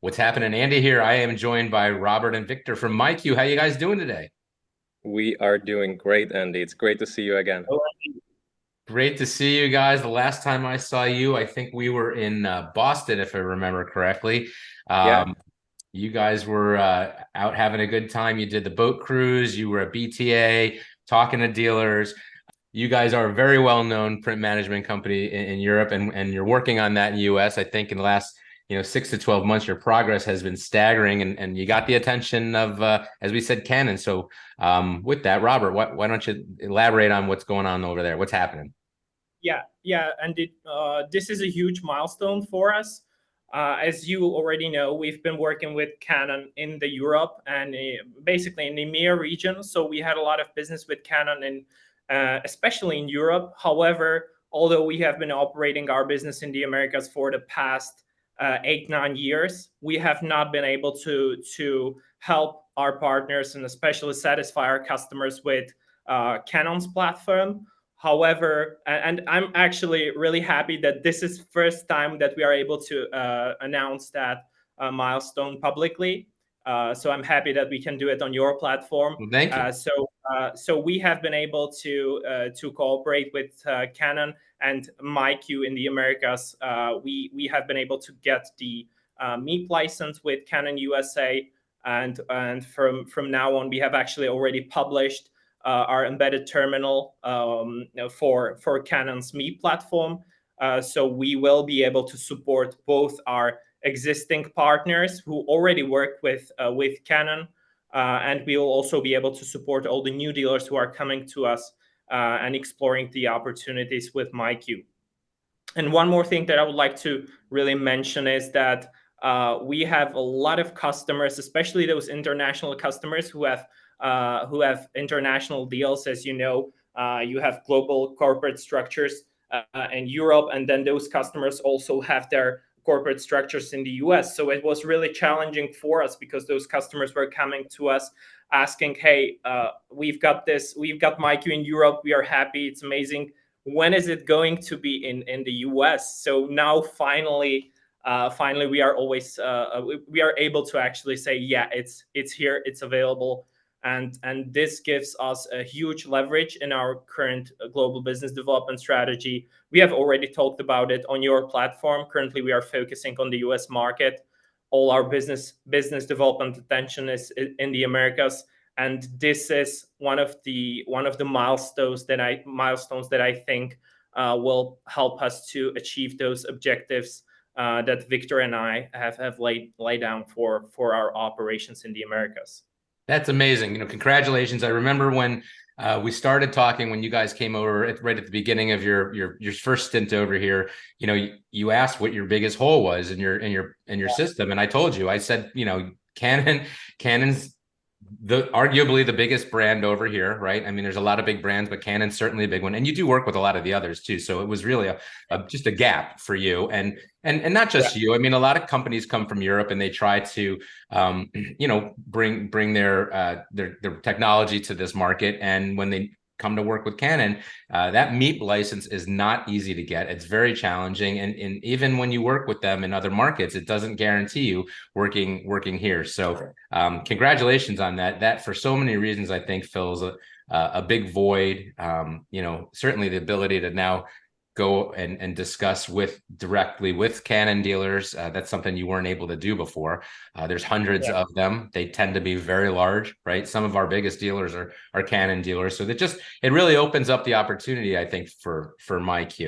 What's happening? Andy here. I am joined by Robert and Victor from MyQ. How you guys doing today? We are doing great, Andy. It's great to see you again. Great to see you guys. The last time I saw you, I think we were in Boston, if I remember correctly. Yeah, Um, you guys were out having a good time. You did the boat cruise. You were at BTA talking to dealers. You guys are a very well-known print management company in Europe, and you're working on that in the US. I think in the last 6 to 12 months, your progress has been staggering, and you got the attention of, as we said, Canon. So with that, Robert, why don't you elaborate on what's going on over there? What's happening? Yeah, and this is a huge milestone for us. As you already know, we've been working with Canon in the Europe and basically in the EMEA region. So we had a lot of business with Canon, and especially in Europe. However, although we have been operating our business in the Americas for the past 8, 9 years, we have not been able to help our partners and especially satisfy our customers with Canon's platform. However, and I'm actually really happy that this is first time that we are able to announce that milestone publicly. So I'm happy that we can do it on your platform. Well, thank you. So we have been able to cooperate with Canon and MyQ in the Americas. We have been able to get the MEAP license with Canon USA, and from now on we have actually already published our embedded terminal for Canon's MEAP platform. So we will be able to support both our existing partners who already work with Canon, and we will also be able to support all the new dealers who are coming to us and exploring the opportunities with MyQ. And one more thing that I would like to really mention is that we have a lot of customers, especially those international customers who have international deals. As you know, you have global corporate structures in Europe, and then those customers also have their corporate structures in the US. So it was really challenging for us because those customers were coming to us asking, "Hey, we've got MyQ in Europe. We are happy. It's amazing. When is it going to be in the US?" So now finally we are able to actually say, yeah, it's here, it's available, and this gives us a huge leverage in our current global business development strategy. We have already talked about it on your platform. Currently we are focusing on the US market. All our business development attention is in the Americas, and this is one of the milestones that I think will help us to achieve those objectives that Victor and I have laid down for our operations in the Americas. That's amazing. Congratulations. I remember when we started talking when you guys came over right at the beginning of your first stint over here. You asked what your biggest hole was in your system, and I told you. I said, Canon's arguably the biggest brand over here, right? I mean, there's a lot of big brands, but Canon's certainly a big one, and you do work with a lot of the others too. So it was really just a gap for you, and not just you. I mean, a lot of companies come from Europe and they try to, bring their technology to this market, and when they come to work with Canon, that MEAP license is not easy to get. It's very challenging, and even when you work with them in other markets, it doesn't guarantee you working here. So congratulations on that. That for so many reasons, I think fills a big void. Certainly the ability to now go and discuss directly with Canon dealers. That's something you weren't able to do before. There's hundreds of them. They tend to be very large, right? Some of our biggest dealers are Canon dealers. So it really opens up the opportunity, I think, for MyQ.